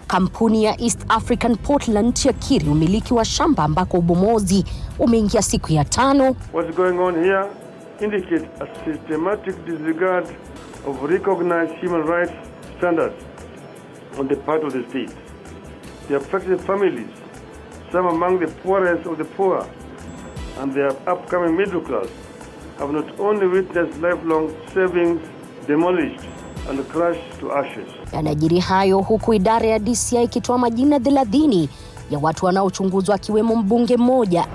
Kampuni ya East African Portland yakiri umiliki wa shamba ambako ubomozi umeingia siku ya 5. What's going on here indicates a systematic disregard of recognized human rights standards on the part of the state. The affected families, some among the poorest of the poor, and their upcoming middle class, have not only witnessed lifelong savings demolished and crushed to ashes. Yanajiri hayo huku idara ya DCI ikitoa majina 30 ya watu wanaochunguzwa akiwemo mbunge mmoja.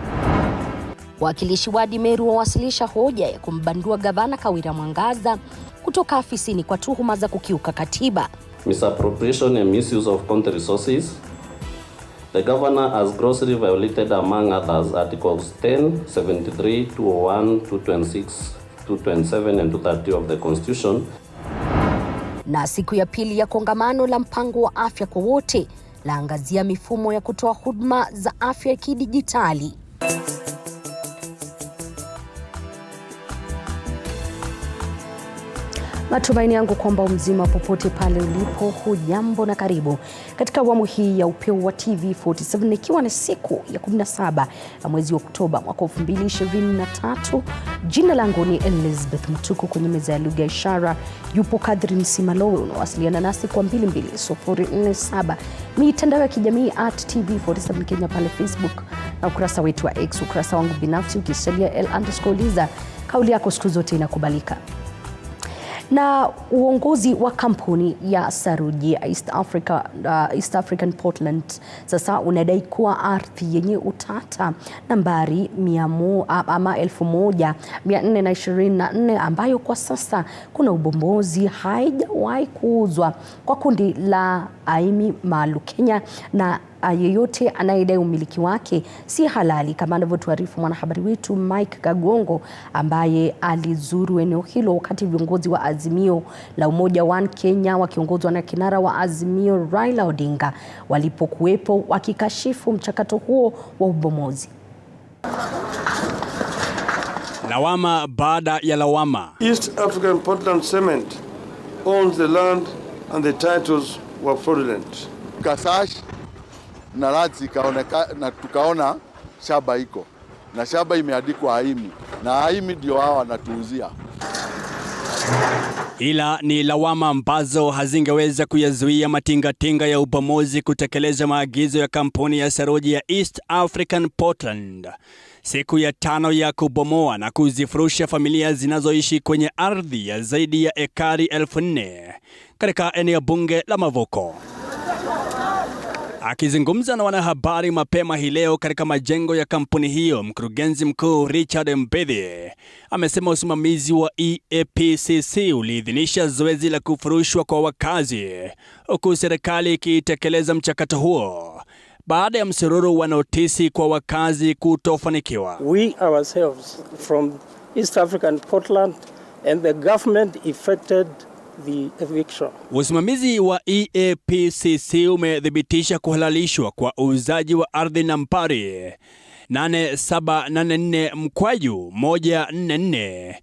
Wakilishi wa Meru wawasilisha hoja ya kumbandua gavana Kawira Mwangaza kutoka afisini kwa tuhuma za kukiuka katiba. Misappropriation and misuse of county resources. The governor has grossly violated, among others, Articles 10, 73, 201, 226, 227 and 230 of the Constitution. Na siku ya pili ya kongamano la mpango wa afya kwa wote laangazia mifumo ya kutoa huduma za afya kidijitali. Matumaini yangu kwamba mzima popote pale ulipo, hujambo na karibu katika awamu hii ya Upeo wa TV47, ikiwa ni siku ya 17 ya mwezi wa Oktoba mwaka 2023. Jina langu ni Elizabeth Mtuku. Kwenye meza ya lugha ishara yupo Kadri Simalowe. Unawasiliana nasi kwa 22047, mitandao ya kijamii @TV47 Kenya pale Facebook, na ukurasa wetu wa X. Ukurasa wangu binafsi ukisalia L_Liza. Kauli yako siku zote inakubalika. Na uongozi wa kampuni ya saruji ya East African Portland sasa unadai kuwa ardhi yenye utata nambari 1424 ambayo kwa sasa kuna ubombozi haijawahi kuuzwa kwa kundi la Aimi Malu Kenya, na yeyote anayedai umiliki wake si halali, kama anavyotuarifu mwanahabari wetu Mike Gagongo ambaye alizuru eneo hilo wakati viongozi wa Azimio la Umoja One Kenya wakiongozwa na kinara wa Azimio Raila Odinga walipokuwepo wakikashifu mchakato huo wa ubomozi. Lawama baada ya lawama. East African Portland Cement owns the land and the titles were fraudulent. Kasash na radhi na tukaona shamba iko na shamba imeandikwa Aimi, na Aimi ndio hao wanatuuzia. Ila ni lawama ambazo hazingeweza kuyazuia matingatinga ya ubomozi kutekeleza maagizo ya kampuni ya saruji ya East African Portland. Siku ya 5 ya kubomoa na kuzifurusha familia zinazoishi kwenye ardhi ya zaidi ya ekari 4,000 katika eneo bunge la Mavoko. Akizungumza na wanahabari mapema hii leo katika majengo ya kampuni hiyo, mkurugenzi mkuu Richard Mbedhi amesema usimamizi wa EAPCC uliidhinisha zoezi la kufurushwa kwa wakazi, huku serikali ikitekeleza mchakato huo baada ya msururu wa notisi kwa wakazi kutofanikiwa. We ourselves from East African Portland and the government effected the eviction. Usimamizi wa EAPCC umedhibitisha kuhalalishwa kwa uuzaji wa ardhi nambari 8784/144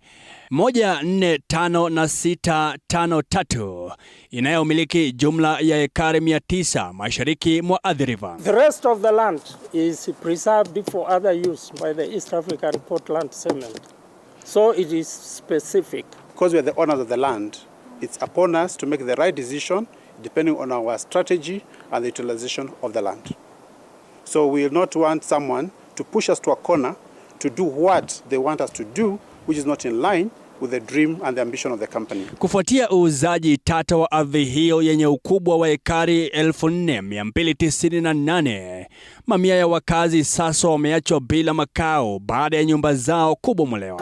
145 na 653 inayomiliki jumla ya ekari 900 mashariki mwa Athi River. The rest of the land is preserved for other use by the East African Portland Cement. So it is specific. Because we are the owners of the land, it's upon us to make the right decision depending on our strategy and the utilization of the land. So we will not want someone to push us to a corner to do what they want us to do, which is not in line with the dream and the ambition of the company. Kufuatia uuzaji tata wa ardhi hiyo yenye ukubwa wa ekari 4298, mamia ya wakazi sasa wameachwa bila makao baada ya nyumba zao kubomolewa.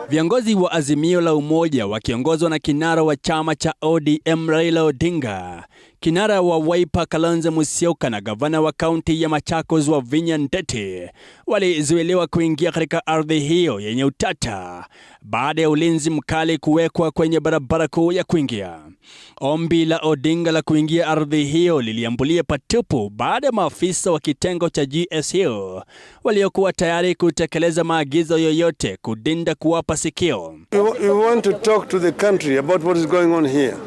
Viongozi wa Azimio la Umoja wakiongozwa na kinara wa chama cha ODM Raila Odinga, kinara wa Wiper Kalonzo Musyoka na gavana wa kaunti ya Machakos wa Vinya Ndeti walizuiliwa kuingia katika ardhi hiyo yenye utata baada ya ulinzi mkali kuwekwa kwenye barabara kuu ya kuingia. Ombi la Odinga la kuingia ardhi hiyo liliambulia patupu baada ya maafisa wa kitengo cha GSU waliokuwa tayari kutekeleza maagizo yoyote kudinda kuwapa sikio. We want to talk to the country about what is going on here.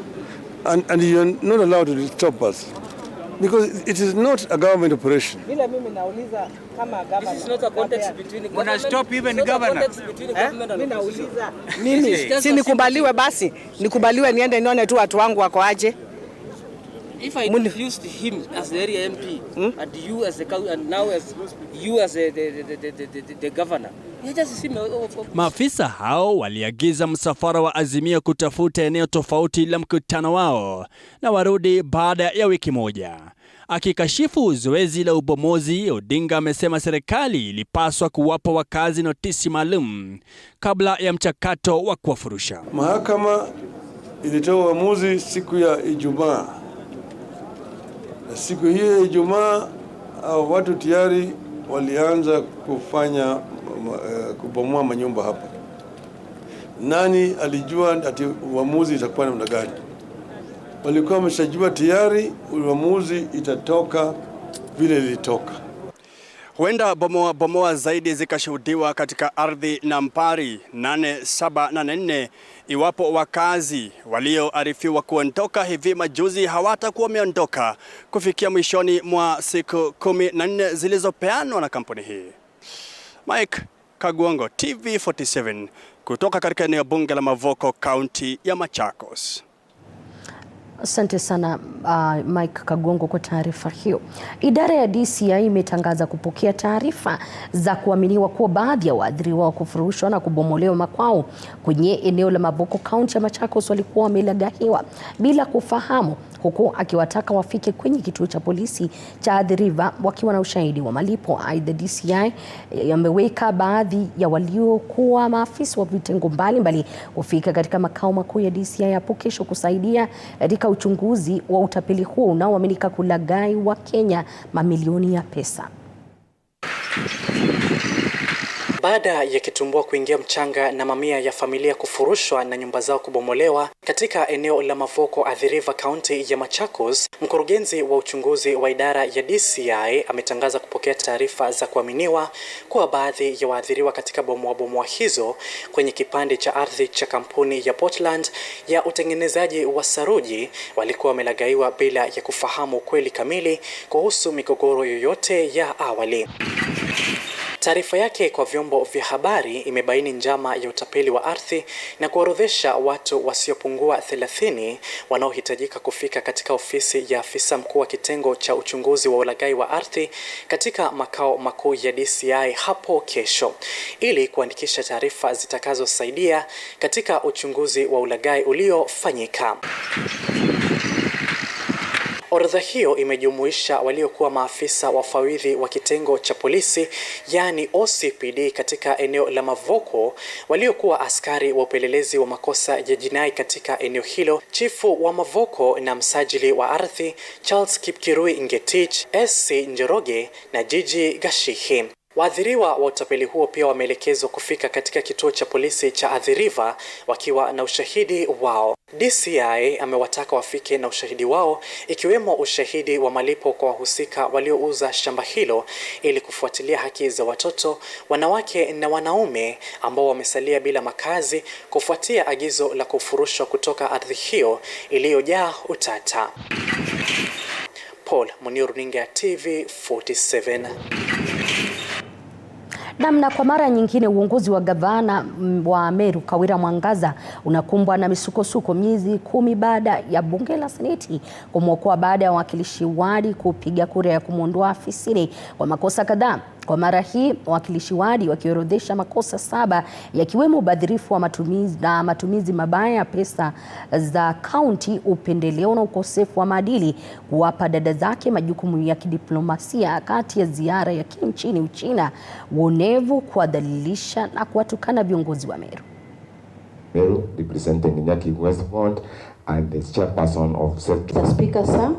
and you are not allowed to stop us because it is not a government operation. This is not a context between the government. Stop even governor. Mimi si nikubaliwe basi, nikubaliwe niende nione tu watu wangu wako aje. If I refused him as the area MP and you as the and now as you as the governor. Maafisa hao waliagiza msafara wa Azimio kutafuta eneo tofauti la mkutano wao na warudi baada ya wiki moja. Akikashifu zoezi la ubomozi, Odinga amesema serikali ilipaswa kuwapa wakazi notisi maalum kabla ya mchakato wa kuwafurusha. Mahakama ilitoa uamuzi siku ya Ijumaa. Siku hiyo Ijumaa watu tayari walianza kufanya kubomoa manyumba hapa. Nani alijua ati uamuzi itakuwa namna gani? Walikuwa wameshajua tayari uamuzi itatoka vile ilitoka. Huenda bomoa zaidi zikashuhudiwa katika ardhi nambari 8784 iwapo wakazi walioarifiwa kuondoka hivi majuzi hawatakuwa wameondoka kufikia mwishoni mwa siku 14 zilizopeanwa na kampuni hii. Mike Kagwongo, TV47 kutoka katika eneo bunge la Mavoko, kaunti ya Machakos. Asante sana Mike Kagongo kwa taarifa hiyo. Idara ya DCI imetangaza kupokea taarifa za kuaminiwa kuwa baadhi ya waathiriwa wa kufurushwa na kubomolewa makwao kwenye eneo la Mavoko, kaunti ya Machakos walikuwa wamelagahiwa bila kufahamu, huku akiwataka wafike kwenye kituo cha polisi cha Athi River wakiwa na ushahidi wa malipo. Aidha, DCI yameweka baadhi ya waliokuwa maafisa wa vitengo mbalimbali kufika katika makao makuu ya DCI hapo kesho kusaidia katika uchunguzi wa utapeli huo unaoaminika kulaghai wa Kenya mamilioni ya pesa. Baada ya kitumbua kuingia mchanga na mamia ya familia kufurushwa na nyumba zao kubomolewa katika eneo la Mavoko, Athi River, kaunti ya Machakos, mkurugenzi wa uchunguzi wa idara ya DCI ametangaza kupokea taarifa za kuaminiwa kuwa baadhi ya waathiriwa katika bomoa hizo kwenye kipande cha ardhi cha kampuni ya Portland ya utengenezaji wa saruji walikuwa wamelaghaiwa bila ya kufahamu kweli kamili kuhusu migogoro yoyote ya awali. Taarifa yake kwa vyombo vya habari imebaini njama ya utapeli wa ardhi na kuorodhesha watu wasiopungua 30 wanaohitajika kufika katika ofisi ya afisa mkuu wa kitengo cha uchunguzi wa ulaghai wa ardhi katika makao makuu ya DCI hapo kesho ili kuandikisha taarifa zitakazosaidia katika uchunguzi wa ulaghai uliofanyika. Orodha hiyo imejumuisha waliokuwa maafisa wafawidhi wa kitengo cha polisi yani OCPD katika eneo la Mavoko, waliokuwa askari wa upelelezi wa makosa ya jinai katika eneo hilo, chifu wa Mavoko na msajili wa ardhi Charles Kipkirui Ngetich, SC Njoroge na Jiji Gashihi. Waathiriwa wa utapeli huo pia wameelekezwa kufika katika kituo cha polisi cha Athi River wakiwa na ushahidi wao. DCI amewataka wafike na ushahidi wao ikiwemo ushahidi wa malipo kwa wahusika waliouza shamba hilo ili kufuatilia haki za watoto, wanawake na wanaume ambao wamesalia bila makazi kufuatia agizo la kufurushwa kutoka ardhi hiyo iliyojaa utata. Paul Munir, runinga TV47. Na kwa mara nyingine uongozi wa gavana wa Meru Kawira Mwangaza unakumbwa na misukosuko miezi 10 baada ya bunge la seneti kumwokoa baada ya wawakilishi wadi kupiga kura ya kumwondoa afisini kwa makosa kadhaa. Kwa mara hii wawakilishi wadi wakiorodhesha makosa 7 yakiwemo ubadhirifu wa matumizi mabaya ya pesa za kaunti, upendeleo na ukosefu wa maadili, kuwapa dada zake majukumu ya kidiplomasia kati ya ziara ya nchini Uchina, uonevu, kuwadhalilisha na kuwatukana viongozi wa Meru. Meru representing Nyaki Westport and the chairperson of Speaker Sir.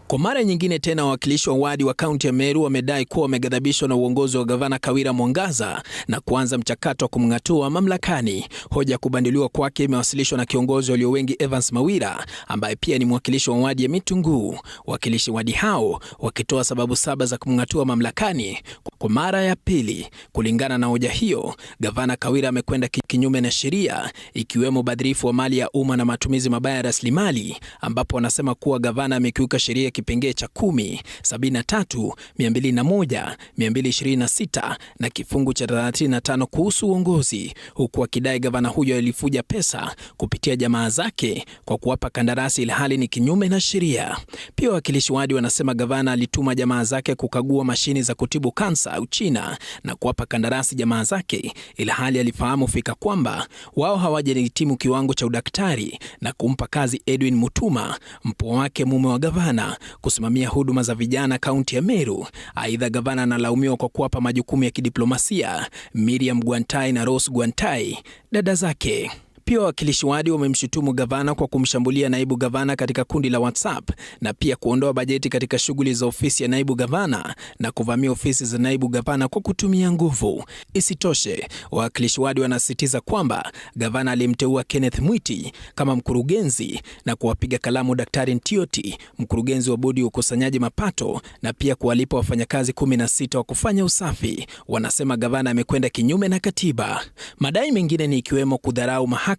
Kwa mara nyingine tena wawakilishi wa wadi wa kaunti ya Meru wamedai kuwa wameghadhabishwa na uongozi wa gavana Kawira Mwangaza na kuanza mchakato wa kumng'atua mamlakani. Hoja ya kubanduliwa kwake imewasilishwa na kiongozi walio wengi Evans Mawira ambaye pia ni mwakilishi wa wadi ya Mitunguu. Wakilishi wadi hao wakitoa sababu 7 za kumng'atua mamlakani. kwa mara ya pili. Kulingana na hoja hiyo, Gavana Kawira amekwenda kinyume na sheria, ikiwemo ubadhirifu wa mali ya umma na matumizi mabaya ya rasilimali, ambapo wanasema kuwa gavana amekiuka sheria kipengee cha 10, 73, 201, 226 na kifungu cha 35 kuhusu uongozi, huku akidai gavana huyo alifuja pesa kupitia jamaa zake kwa kuwapa kandarasi ilhali ni kinyume na sheria. Pia wakilishi wadi wanasema gavana alituma jamaa zake kukagua mashini za kutibu kansa Uchina na kuwapa kandarasi jamaa zake ilhali alifahamu fika kwamba wao hawajahitimu kiwango cha udaktari, na kumpa kazi Edwin Mutuma, mpwa wake mume wa gavana, kusimamia huduma za vijana kaunti ya Meru. Aidha, gavana analaumiwa kwa kuwapa majukumu ya kidiplomasia Miriam Gwantai na Rose Gwantai, dada zake. Pia wakilishi wadi wamemshutumu gavana kwa kumshambulia naibu gavana katika kundi la WhatsApp na pia kuondoa bajeti katika shughuli za ofisi ya naibu gavana na kuvamia ofisi za naibu gavana kwa kutumia nguvu. Isitoshe, wakilishi wadi wanasisitiza kwamba gavana alimteua Kenneth Mwiti kama mkurugenzi na kuwapiga kalamu Daktari Ntioti, mkurugenzi wa bodi ya ukusanyaji mapato, na pia kuwalipa wafanyakazi 16 wa kufanya usafi. Wanasema gavana amekwenda kinyume na katiba. Madai mengine ni ikiwemo kudharau mahakama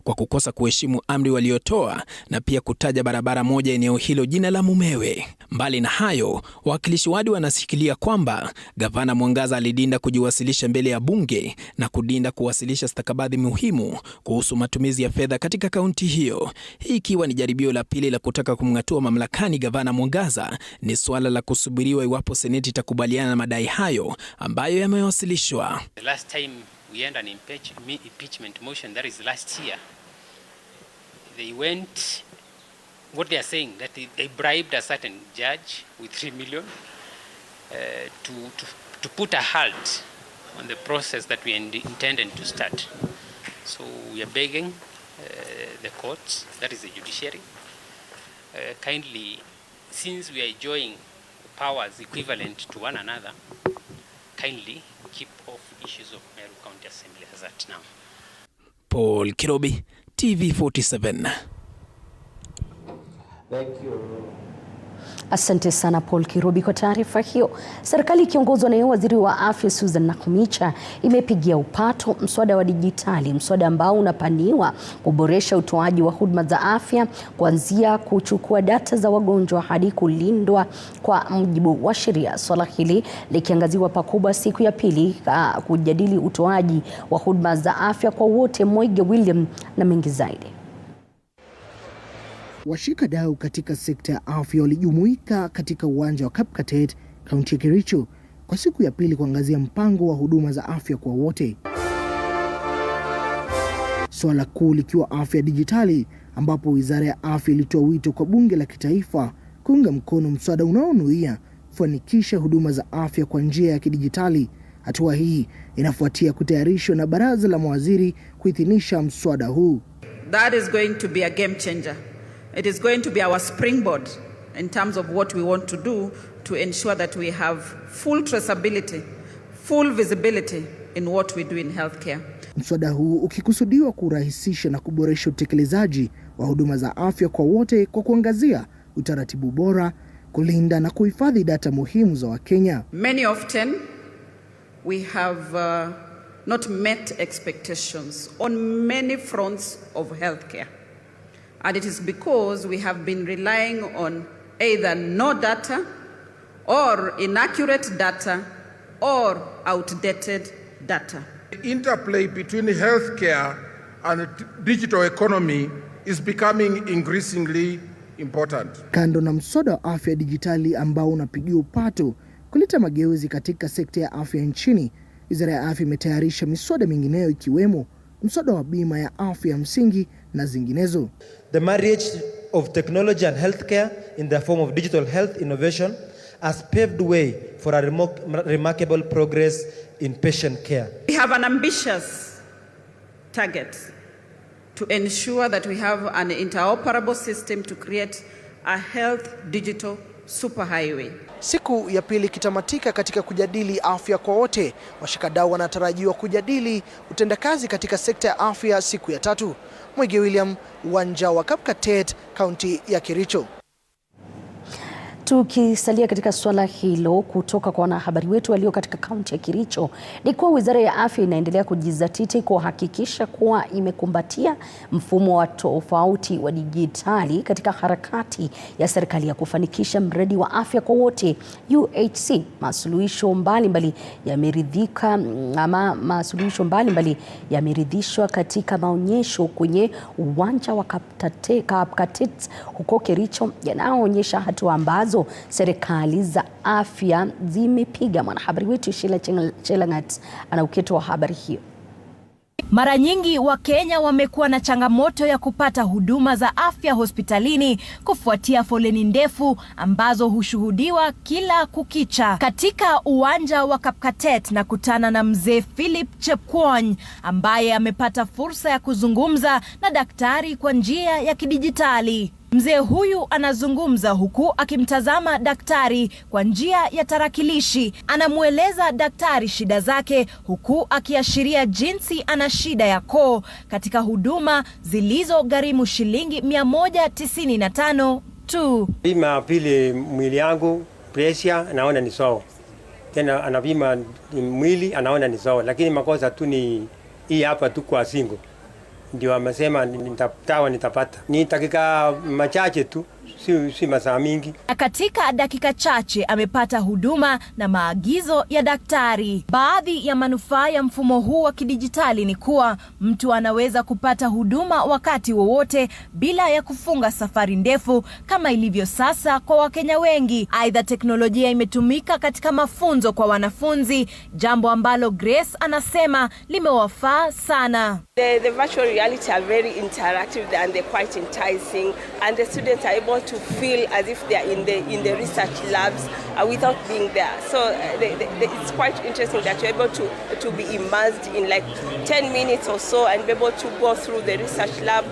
kwa kukosa kuheshimu amri waliotoa na pia kutaja barabara moja eneo hilo jina la mumewe. Mbali na hayo, wakilishi wadi wanasikilia kwamba gavana Mwangaza alidinda kujiwasilisha mbele ya bunge na kudinda kuwasilisha stakabadhi muhimu kuhusu matumizi ya fedha katika kaunti hiyo. Hii ikiwa ni jaribio la pili la kutaka kumng'atua mamlakani gavana Mwangaza. Ni suala la kusubiriwa iwapo seneti itakubaliana na madai hayo ambayo yamewasilishwa. We had an impeachment motion, that is last year. They went, what they are saying, that they bribed a certain judge with 3 million to put a halt on the process that we intended to start. So we are begging the courts, that is the judiciary, kindly, since we are enjoying powers equivalent to one another, kindly keep off issues of Meru County Assembly as at now. Paul Kirobi, TV47. Thank you. Asante sana Paul Kirobi kwa taarifa hiyo. Serikali ikiongozwa na waziri wa afya Susan Nakhumicha imepigia upato mswada wa dijitali, mswada ambao unapaniwa kuboresha utoaji wa huduma za afya kuanzia kuchukua data za wagonjwa hadi kulindwa kwa mujibu wa sheria. Swala hili likiangaziwa pakubwa siku ya pili kujadili utoaji wa huduma za afya kwa wote. Moige William na mengi zaidi. Washikadau katika sekta ya afya walijumuika katika uwanja wa Kapkatet, kaunti ya Kericho, kwa siku ya pili kuangazia mpango wa huduma za afya kwa wote. Swala kuu likiwa afya dijitali, ambapo wizara ya afya ilitoa wito kwa bunge la kitaifa kuunga mkono mswada unaonuia kufanikisha huduma za afya kwa njia ya kidijitali. Hatua hii inafuatia kutayarishwa na baraza la mawaziri kuidhinisha mswada huu. That is going to be a game changer. It is going to be our springboard in terms of what we want to do to ensure that we have full traceability, full visibility in what we do in healthcare. Mswada huu ukikusudiwa kurahisisha na kuboresha utekelezaji wa huduma za afya kwa wote kwa kuangazia utaratibu bora, kulinda na kuhifadhi data muhimu za Wakenya. Many often we have not met expectations on many fronts of healthcare. And it is because we have been relying on either no data or inaccurate data or outdated data. The interplay between healthcare and digital economy is becoming increasingly important. Kando na mswada wa afya dijitali ambao unapigia upato kuleta mageuzi katika sekta ya afya nchini, wizara ya afya imetayarisha miswada mingineyo ikiwemo mswada wa bima ya afya msingi na zinginezo. The marriage of technology and healthcare in the form of digital health innovation has paved way for a remarkable progress in patient care. We have an ambitious target to ensure that we have an interoperable system to create a health digital superhighway. Siku ya pili kitamatika katika kujadili afya kwa wote. Washikadau wanatarajiwa kujadili utendakazi katika sekta ya afya siku ya tatu. Moige William, uwanja wa Kapkatet, kaunti ya Kericho. Tukisalia katika swala hilo, kutoka kwa wanahabari wetu walio katika kaunti ya Kericho ni kuwa Wizara ya Afya inaendelea kujizatiti kuhakikisha kuwa imekumbatia mfumo wa tofauti wa dijitali katika harakati ya serikali ya kufanikisha mradi wa afya kwa wote UHC. Masuluhisho mbalimbali yameridhishwa katika maonyesho kwenye uwanja wa Kapkatet huko Kericho, yanayoonyesha hatua ambazo serikali za afya zimepiga. Mwanahabari wetu Sheila Chelangat ana uketo wa habari hiyo. Mara nyingi Wakenya wamekuwa na changamoto ya kupata huduma za afya hospitalini kufuatia foleni ndefu ambazo hushuhudiwa kila kukicha. Katika uwanja wa Kapkatet na kutana na mzee Philip Chepkwony ambaye amepata fursa ya kuzungumza na daktari kwa njia ya kidijitali. Mzee huyu anazungumza huku akimtazama daktari kwa njia ya tarakilishi. Anamueleza daktari shida zake huku akiashiria jinsi ana shida ya koo katika huduma zilizogharimu shilingi 195 tu. Pima vile mwili yangu, pressure naona ni sawa. Tena anapima mwili anaona ni sawa, lakini makosa tu ni hii hapa tu kwa singo. Ndio amesema nitapata. Ni dakika machache tu, si masaa mingi. Katika dakika chache amepata huduma na maagizo ya daktari. Baadhi ya manufaa ya mfumo huu wa kidijitali ni kuwa mtu anaweza kupata huduma wakati wowote bila ya kufunga safari ndefu kama ilivyo sasa kwa Wakenya wengi. Aidha, teknolojia imetumika katika mafunzo kwa wanafunzi, jambo ambalo Grace anasema limewafaa sana. The virtual reality are very interactive and they're quite enticing, and the students are able to feel as if they are in the research labs without being there. So it's quite interesting that you're able to be immersed in like 10 minutes or so and be able to go through the research lab.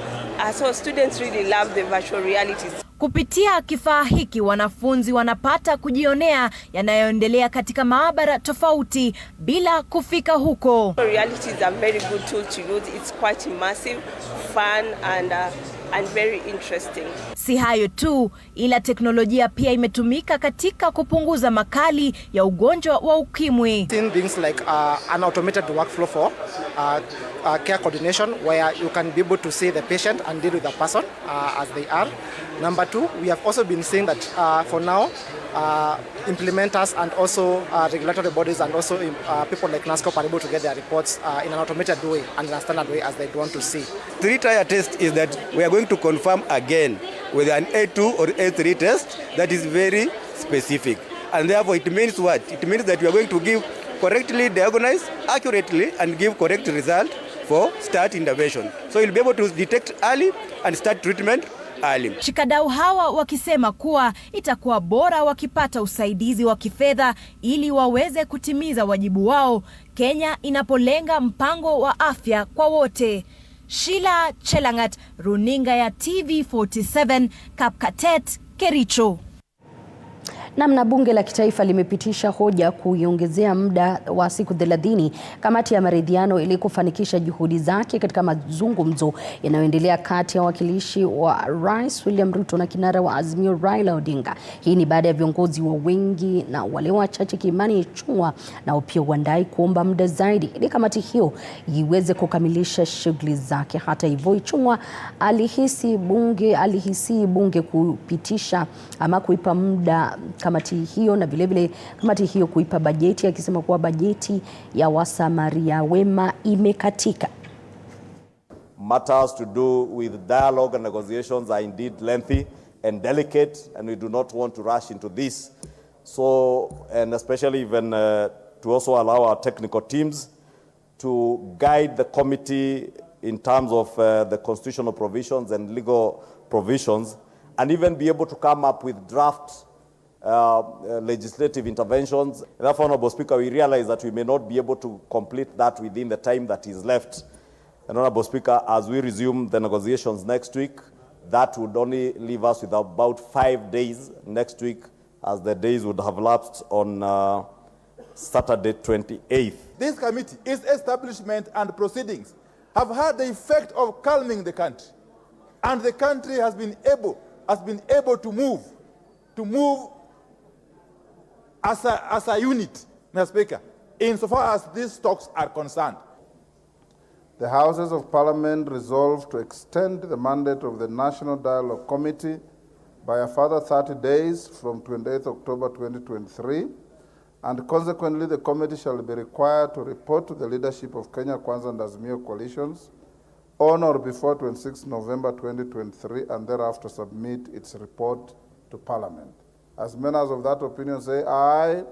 So students really love the virtual realities. Kupitia kifaa hiki wanafunzi wanapata kujionea yanayoendelea katika maabara tofauti bila kufika huko. Reality is a very good tool to use. It's quite immersive, fun and very interesting. Si hayo tu, ila teknolojia pia imetumika katika kupunguza makali ya ugonjwa wa ukimwi. Things like an automated workflow for care coordination, where you can be able to see the patient and deal with the person as they are. Number two, we have also been seeing that for now, implementers and also regulatory bodies and also people like NASCOP are able to get their reports in an automated way and in a standard way as they want to see. 3-tier test is that we are going to confirm again with an A2 or A3 test that is very specific. And therefore it means what? It means that we are going to give correctly diagnose accurately and give correct result for start intervention. So you'll be able to detect early and start treatment early. Shikadau hawa wakisema kuwa itakuwa bora wakipata usaidizi wa kifedha ili waweze kutimiza wajibu wao Kenya inapolenga mpango wa afya kwa wote. Sheila Chelangat, runinga ya TV47, Kapkatet, Kericho. Namna bunge la kitaifa limepitisha hoja kuiongezea muda wa siku 30 kamati ya maridhiano ili kufanikisha juhudi zake katika mazungumzo yanayoendelea kati ya wakilishi wa Rais William Ruto na kinara wa Azimio Raila Odinga. Hii ni baada ya viongozi wa wengi na wale wachache Kimani Ichung'wah na Upeo Wandayi kuomba muda zaidi ili kamati hiyo iweze kukamilisha shughuli zake. Hata hivyo, Ichung'wah alihisi bunge kupitisha ama kuipa muda kamati hiyo na vilevile kamati hiyo kuipa bajeti, akisema kuwa bajeti ya wasamaria wema imekatika. Matters to do with dialogue and negotiations are indeed lengthy and delicate, and we do not want to rush into this. So, and especially even to also allow our technical teams to guide the committee in terms of the constitutional provisions and legal provisions, and even be able to come up with draft legislative interventions. Therefore, Honorable Speaker, we realize that we may not be able to complete that within the time that is left. And Honorable Speaker, as we resume the negotiations next week, that would only leave us with about 5 days next week, as the days would have lapsed on Saturday 28th. This committee, its establishment and proceedings have had the effect of calming the country. And the country has been able to move as a unit, Mr. Speaker, insofar as these talks are concerned. The Houses of Parliament resolved to extend the mandate of the National Dialogue Committee by a further 30 days from 28 October 2023, and consequently the committee shall be required to report to the leadership of Kenya Kwanza and Azimio coalitions on or before 26 November 2023 and thereafter submit its report to Parliament. As members of that opinion say aye. Aye.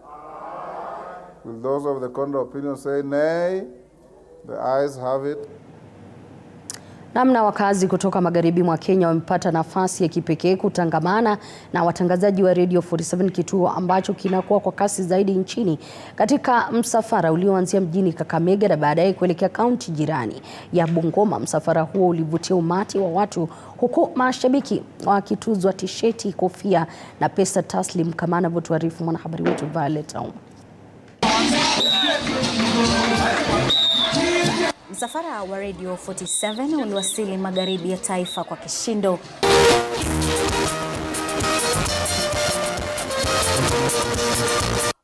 Will those of the contrary opinion say nay? The ayes have it. Namna wakazi kutoka magharibi mwa Kenya wamepata nafasi ya kipekee kutangamana na watangazaji wa Radio 47, kituo ambacho kinakuwa kwa kasi zaidi nchini, katika msafara ulioanzia mjini Kakamega na baadaye kuelekea kaunti jirani ya Bungoma. Msafara huo ulivutia umati wa watu, huku mashabiki wakituzwa tisheti, kofia na pesa taslim, kama anavyotuarifu mwanahabari wetu Violet Auma. Msafara wa Radio 47 uliwasili magharibi ya taifa kwa kishindo.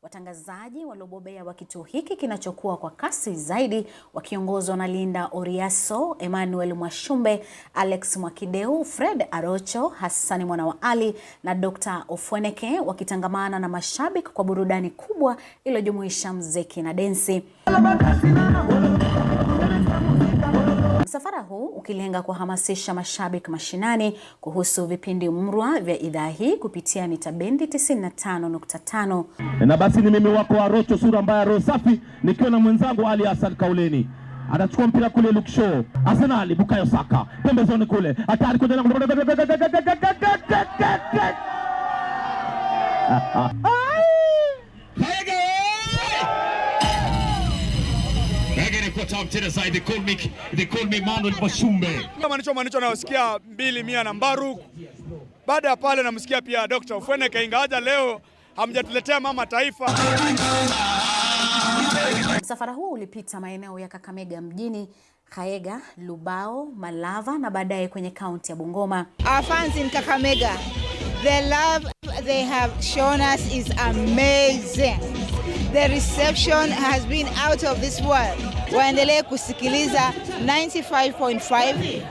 Watangazaji waliobobea wa kituo hiki kinachokuwa kwa kasi zaidi wakiongozwa na Linda Oriaso, Emmanuel Mwashumbe, Alex Mwakideu, Fred Arocho, Hassani Mwana wa Ali na Dr. Ofweneke, wakitangamana na mashabiki kwa burudani kubwa iliyojumuisha muziki na densi. Msafara huu ukilenga kuhamasisha mashabiki mashinani kuhusu vipindi murwa vya idhaa hii kupitia mita bendi 95.5. Na basi ni mimi wako Arocho, sura mbaya roho safi, nikiwa na mwenzangu Ali Hassan Kauleni. Anachukua mpira kule Luke Shaw. Arsenal Bukayo Saka pembezoni kule. Hatari kwa jana. They call me Manuel Mwashumbe. Manicho naosikia 200 na Mbaru. Baada ya pale namsikia pia Dr. Ofweneke, ingawaja leo hamjatuletea mama taifa. Msafara huu ulipita maeneo ya Kakamega mjini, Kaega, Lubao, Malava na baadaye kwenye kaunti ya Bungoma. Our fans in Kakamega, the love they have shown us is amazing. The reception has been out of this world. Waendelee kusikiliza 95.5,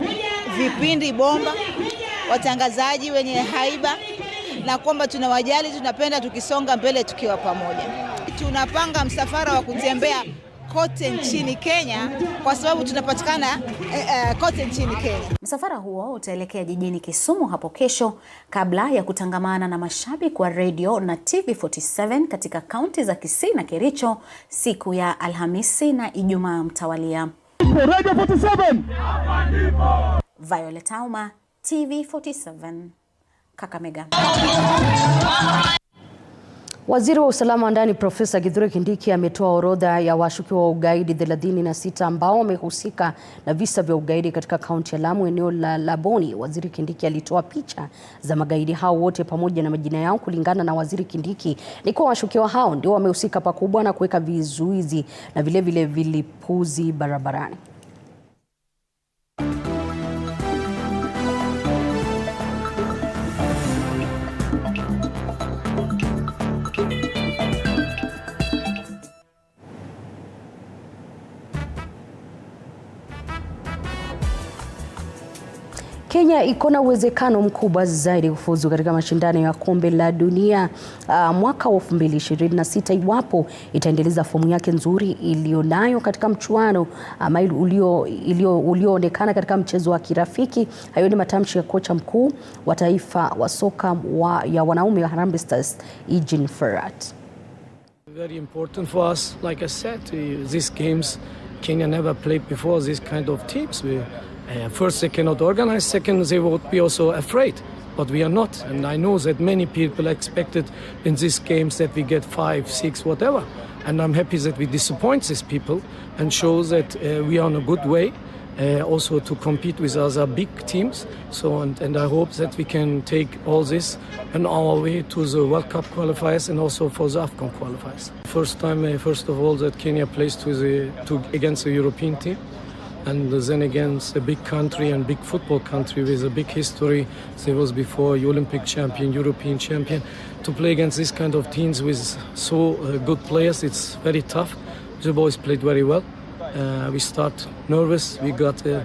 vipindi bomba, watangazaji wenye haiba, na kwamba tunawajali, tunapenda tukisonga mbele tukiwa pamoja. Tunapanga msafara wa kutembea kote nchini Kenya kwa sababu tunapatikana kote nchini Kenya. Msafara huo utaelekea jijini Kisumu hapo kesho kabla ya kutangamana na mashabiki wa radio na TV47 katika kaunti za Kisii na Kericho siku ya Alhamisi na Ijumaa mtawalia. Radio 47. Violet Auma, TV47, Kakamega. Waziri wa usalama wa ndani Profesa Kithure Kindiki ametoa orodha ya washukiwa wa ugaidi 36 ambao wamehusika na visa vya ugaidi katika kaunti ya Lamu, eneo la Laboni. Waziri Kindiki alitoa picha za magaidi hao wote pamoja na majina yao. Kulingana na Waziri Kindiki, ni kwa washukiwa hao ndio wamehusika pakubwa na kuweka vizuizi na vile vilipuzi barabarani. Kenya iko na uwezekano mkubwa zaidi kufuzu katika mashindano ya kombe la dunia mwaka wa 2026 iwapo itaendeleza fomu yake nzuri ilionayo katika mchuano ulioonekana katika mchezo wa kirafiki. Hayo ni matamshi ya kocha mkuu wa taifa wa soka ya wanaume wa Harambee Stars, Eugene Ferrat. Very important for us. Like I said, these games Kenya never played before, this kind of teams. First, they cannot organize. Second, they would be also afraid. But we are not. And I know that many people expected in these games that we get 5, 6, whatever. And I'm happy that we disappoint these people and show that we are on a good way also to compete with other big teams. So, and I hope that we can take all this on our way to the World Cup qualifiers and also for the AFCON qualifiers. First time, first of all, that Kenya plays against a European team. And then against a big country and big football country with a big history. There was before Olympic champion, European champion. to play against this kind of teams with so good players, it's very tough. The boys played very well. We start nervous. We got a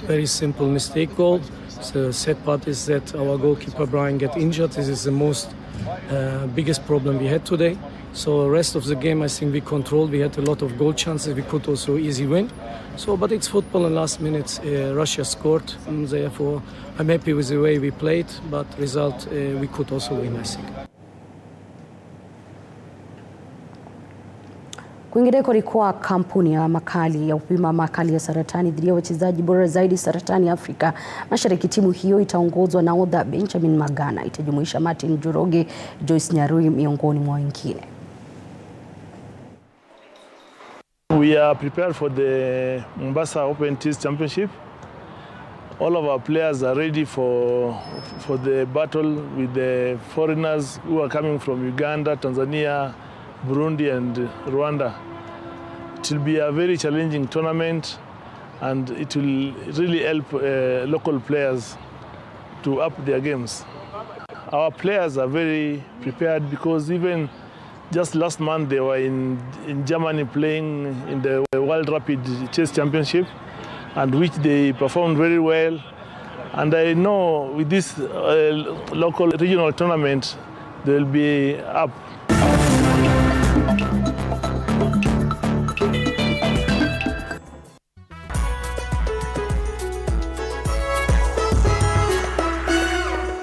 very simple mistake goal. The sad part is that our goalkeeper Brian got injured. This is the most biggest problem we had today. So the rest of the game, I think we controlled. We had a lot of goal chances. We could also easy win. So, but it's football, and last minute Russia scored. And therefore, I'm happy with the way we played. But result, we could also win, I think. Kwingineko ni kwa kampuni ya makali ya kupima makali ya saratani dhidi ya wachezaji bora zaidi saratani Afrika Mashariki. Timu hiyo itaongozwa na nahodha Benjamin Magana, itajumuisha Martin Njoroge, Joyce Nyarui miongoni mwa wengine. We are prepared for the Mombasa Open Tennis Championship. All of our players are ready for the battle with the foreigners who are coming from Uganda, Tanzania, Burundi and Rwanda. It will be a very challenging tournament, and it will really help local players to up their games. Our players are very prepared because even just last month they were in Germany playing in the World Rapid Chess Championship, and which they performed very well. And I know with this local regional tournament they will be up.